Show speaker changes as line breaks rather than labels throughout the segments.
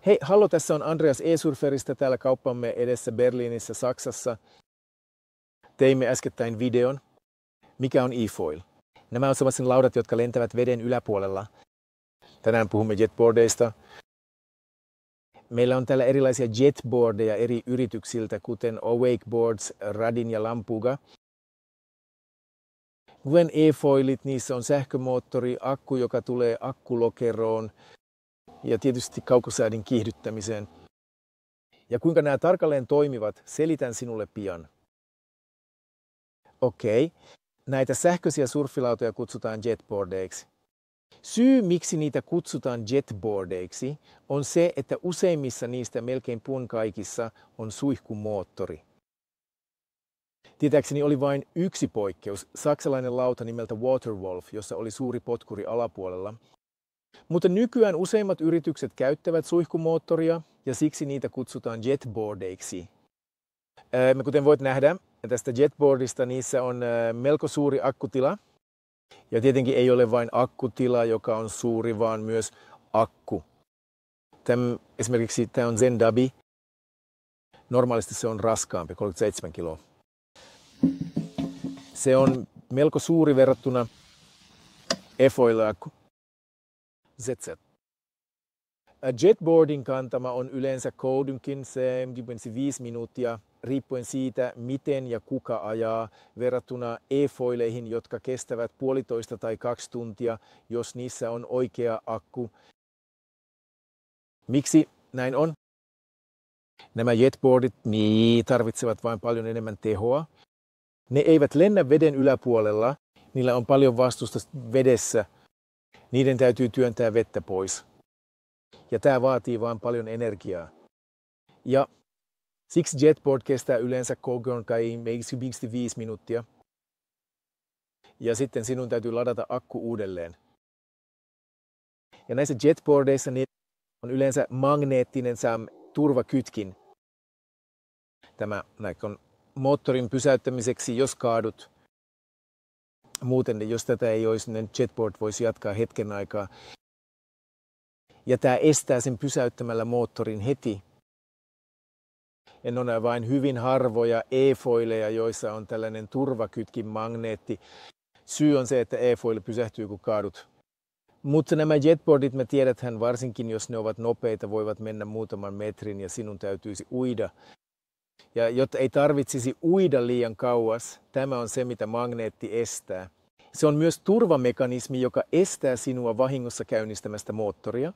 Hei, hallo, tässä on Andreas E-Surferista täällä kauppamme edessä Berliinissä, Saksassa. Teimme äskettäin videon. Mikä on e-foil? Nämä on sellaiset laudat, jotka lentävät veden yläpuolella. Tänään puhumme jetboardeista. Meillä on täällä erilaisia jetboardeja eri yrityksiltä, kuten Awakeboards, Radin ja Lampuga. Kuten e-foilit, niissä on sähkömoottori, akku, joka tulee akkulokeroon ja tietysti kaukosäädin kiihdyttämiseen. Ja kuinka nämä tarkalleen toimivat, selitän sinulle pian. Okei, näitä sähköisiä surffilautoja kutsutaan jetboardeiksi. Syy, miksi niitä kutsutaan jetboardeiksi, on se, että useimmissa niistä melkein puon kaikissa on suihkumoottori. Tietääkseni oli vain yksi poikkeus, saksalainen lauta nimeltä Waterwolf, jossa oli suuri potkuri alapuolella. Mutta nykyään useimmat yritykset käyttävät suihkumoottoria ja siksi niitä kutsutaan jetboardeiksi. Kuten voit nähdä tästä jetboardista, niissä on melko suuri akkutila. Ja tietenkin ei ole vain akkutila, joka on suuri, vaan myös akku. Esimerkiksi tämä on Zendabi. Normaalisti se on raskaampi, 37 kiloa. Se on melko suuri verrattuna e-foil-akku. ZZ. Jetboardin kantama on yleensä koudunkin 5 minuuttia, riippuen siitä, miten ja kuka ajaa, verrattuna e-foileihin, jotka kestävät 1,5 tai 2 tuntia, jos niissä on oikea akku. Miksi näin on? Nämä jetboardit tarvitsevat vain paljon enemmän tehoa. Ne eivät lennä veden yläpuolella, niillä on paljon vastusta vedessä. Niiden täytyy työntää vettä pois. Ja tämä vaatii vain paljon energiaa. Ja siksi jetboard kestää yleensä kogon kai 5 minuuttia. Ja sitten sinun täytyy ladata akku uudelleen. Ja näissä jetboardeissa niin on yleensä magneettinen turvakytkin. Tämä on moottorin pysäyttämiseksi, jos kaadut. Muuten, jos tätä ei olisi, niin jetboard voisi jatkaa hetken aikaa. Ja tämä estää sen pysäyttämällä moottorin heti. Ja ne on vain hyvin harvoja e-foileja, joissa on tällainen turvakytkin magneetti. Syy on se, että e-foil pysähtyy, kun kaadut. Mutta nämä jetboardit, me tiedäthän varsinkin, jos ne ovat nopeita, voivat mennä muutaman metrin ja sinun täytyisi uida. Ja jotta ei tarvitsisi uida liian kauas, tämä on se, mitä magneetti estää. Se on myös turvamekanismi, joka estää sinua vahingossa käynnistämästä moottoria.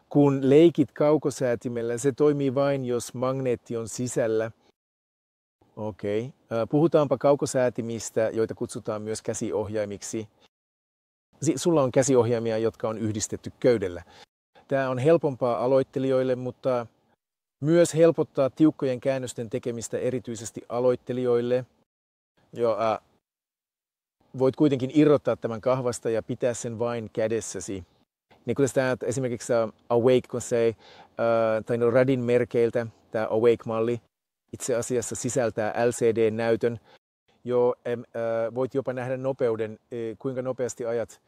Kun leikit kaukosäätimellä, se toimii vain, jos magneetti on sisällä. Okei. Puhutaanpa kaukosäätimistä, joita kutsutaan myös käsiohjaimiksi. Sulla on käsiohjaimia, jotka on yhdistetty köydellä. Tämä on helpompaa aloittelijoille, mutta myös helpottaa tiukkojen käännösten tekemistä erityisesti aloittelijoille. Voit kuitenkin irrottaa tämän kahvasta ja pitää sen vain kädessäsi. Niin kuin tämä esimerkiksi Awake, kun se tai Radin merkeiltä, tämä Awake-malli itse asiassa sisältää LCD-näytön. Voit jopa nähdä nopeuden, kuinka nopeasti ajat.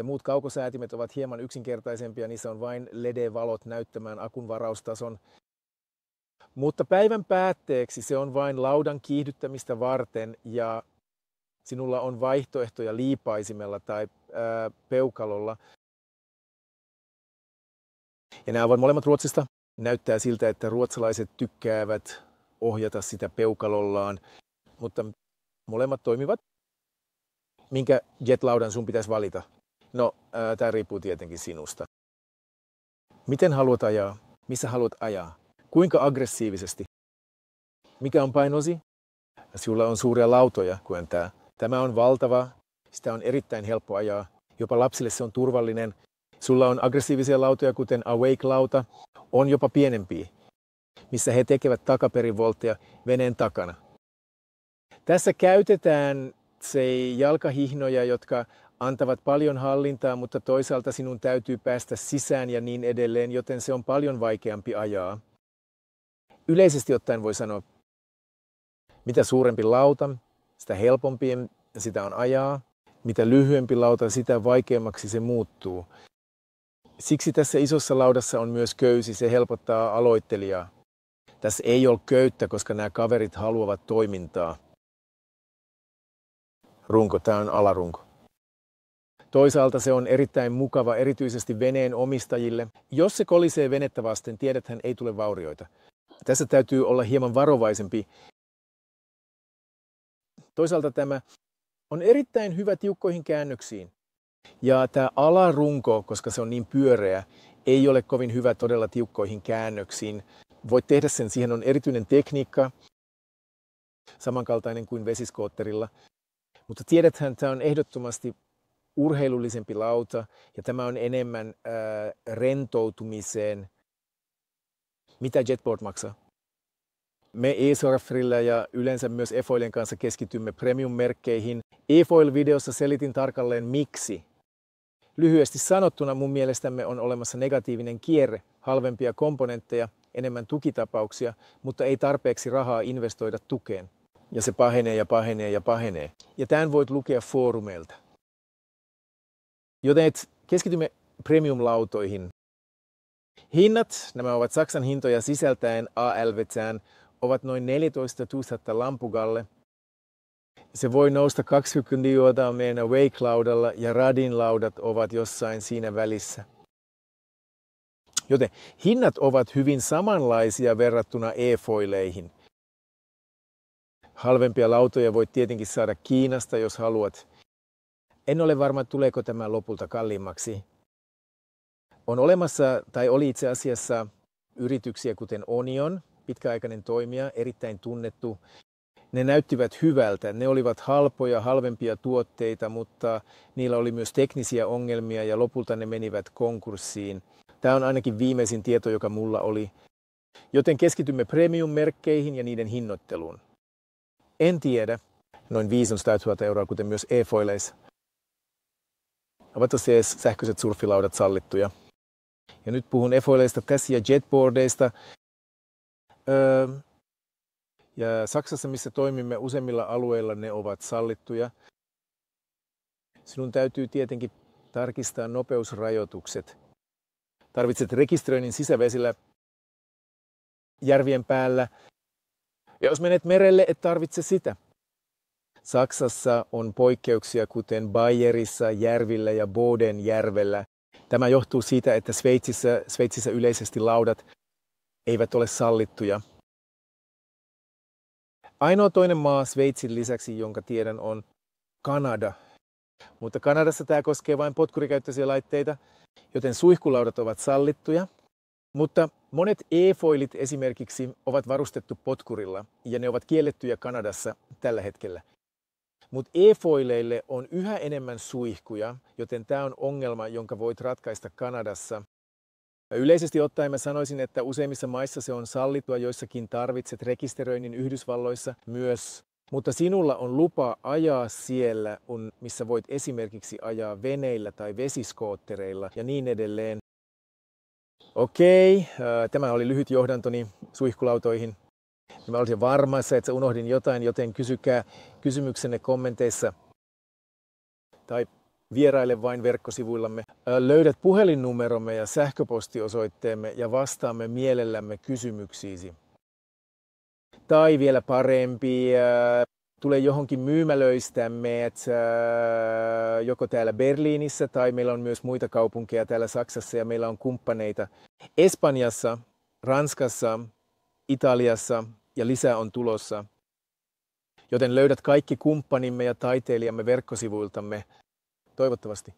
Muut kaukosäätimet ovat hieman yksinkertaisempia, niissä on vain LED-valot näyttämään akun varaustason. Mutta päivän päätteeksi se on vain laudan kiihdyttämistä varten ja sinulla on vaihtoehtoja liipaisimella tai peukalolla. Ja nämä ovat molemmat Ruotsista. Näyttää siltä, että ruotsalaiset tykkäävät ohjata sitä peukalollaan, mutta molemmat toimivat. Minkä jetlaudan sun pitäisi valita? No, tämä riippuu tietenkin sinusta. Miten haluat ajaa? Missä haluat ajaa? Kuinka aggressiivisesti? Mikä on painosi? Sulla on suuria lautoja, kuten tämä. Tämä on valtava. Sitä on erittäin helppo ajaa. Jopa lapsille se on turvallinen. Sulla on aggressiivisia lautoja, kuten Awake-lauta. On jopa pienempiä, missä he tekevät takaperivoltteja veneen takana. Tässä käytetään jalkahihnoja, jotka antavat paljon hallintaa, mutta toisaalta sinun täytyy päästä sisään ja niin edelleen, joten se on paljon vaikeampi ajaa. Yleisesti ottaen voi sanoa, mitä suurempi lauta, sitä helpompi sitä on ajaa. Mitä lyhyempi lauta, sitä vaikeammaksi se muuttuu. Siksi tässä isossa laudassa on myös köysi, se helpottaa aloittelijaa. Tässä ei ole köyttä, koska nämä kaverit haluavat toimintaa. Runko, tämä on alarunko. Toisaalta se on erittäin mukava, erityisesti veneen omistajille. Jos se kolisee venettä vasten, tiedäthän, ei tule vaurioita. Tässä täytyy olla hieman varovaisempi. Toisaalta tämä on erittäin hyvä tiukkoihin käännöksiin. Ja tämä alarunko, koska se on niin pyöreä, ei ole kovin hyvä todella tiukkoihin käännöksiin. Voit tehdä sen, siihen on erityinen tekniikka, samankaltainen kuin vesiskootterilla. Mutta tiedäthän, tämä on ehdottomasti urheilullisempi lauta ja tämä on enemmän rentoutumiseen. Mitä jetboard maksaa? Me eSurferilla ja yleensä myös eFoilen kanssa keskitymme premium-merkkeihin. eFoil-videossa selitin tarkalleen miksi. Lyhyesti sanottuna mun mielestämme on olemassa negatiivinen kierre, halvempia komponentteja, enemmän tukitapauksia, mutta ei tarpeeksi rahaa investoida tukeen. Ja se pahenee ja pahenee ja pahenee. Ja tämän voit lukea foorumeilta. Joten keskitymme premium-lautoihin. Hinnat, nämä ovat Saksan hintoja sisältäen ALV:ään, ovat noin 14 000 lampugalle. Se voi nousta 20 € meidän Wake-laudalla ja Radin laudat ovat jossain siinä välissä. Joten hinnat ovat hyvin samanlaisia verrattuna eFoileihin. Halvempia lautoja voit tietenkin saada Kiinasta, jos haluat. En ole varma, tuleeko tämä lopulta kalliimmaksi. On olemassa, tai oli itse asiassa yrityksiä kuten Onion, pitkäaikainen toimija, erittäin tunnettu. Ne näyttivät hyvältä. Ne olivat halpoja, halvempia tuotteita, mutta niillä oli myös teknisiä ongelmia ja lopulta ne menivät konkurssiin. Tämä on ainakin viimeisin tieto, joka mulla oli. Joten keskitymme premium-merkkeihin ja niiden hinnoitteluun. En tiedä. Noin 500 000 €, kuten myös eFoileissa. Ovatko siis sähköiset surfilaudat sallittuja? Ja nyt puhun eFoileista tässä ja jetboardeista. Ja Saksassa, missä toimimme useimmilla alueilla, ne ovat sallittuja. Sinun täytyy tietenkin tarkistaa nopeusrajoitukset. Tarvitset rekisteröinnin sisävesillä järvien päällä. Ja jos menet merelle, et tarvitse sitä. Saksassa on poikkeuksia, kuten Bayerissa, järvillä ja Bodenjärvellä. Tämä johtuu siitä, että Sveitsissä yleisesti laudat eivät ole sallittuja. Ainoa toinen maa Sveitsin lisäksi, jonka tiedän, on Kanada. Mutta Kanadassa tämä koskee vain potkurikäyttöisiä laitteita, joten suihkulaudat ovat sallittuja. Mutta monet eFoilit esimerkiksi ovat varustettu potkurilla ja ne ovat kiellettyjä Kanadassa tällä hetkellä. Mutta eFoileille on yhä enemmän suihkuja, joten tämä on ongelma, jonka voit ratkaista Kanadassa. Yleisesti ottaen mä sanoisin, että useimmissa maissa se on sallittua, joissakin tarvitset rekisteröinnin Yhdysvalloissa myös. Mutta sinulla on lupa ajaa siellä, missä voit esimerkiksi ajaa veneillä tai vesiskoottereilla ja niin edelleen. Okei, tämä oli lyhyt johdantoni suihkulautoihin. Mä olisin varmassa, että unohdin jotain, joten kysykää kysymyksenne kommenteissa tai vieraile vain verkkosivuillamme. Löydät puhelinnumeromme ja sähköpostiosoitteemme ja vastaamme mielellämme kysymyksiisi. Tai vielä parempi, tule johonkin myymälöistämme, joko täällä Berliinissä tai meillä on myös muita kaupunkeja täällä Saksassa ja meillä on kumppaneita Espanjassa, Ranskassa, Italiassa ja lisää on tulossa. Joten löydät kaikki kumppanimme ja taiteilijamme verkkosivuiltamme. Toivottavasti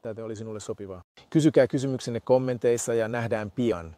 tämä oli sinulle sopivaa. Kysykää kysymyksenne kommenteissa ja nähdään pian.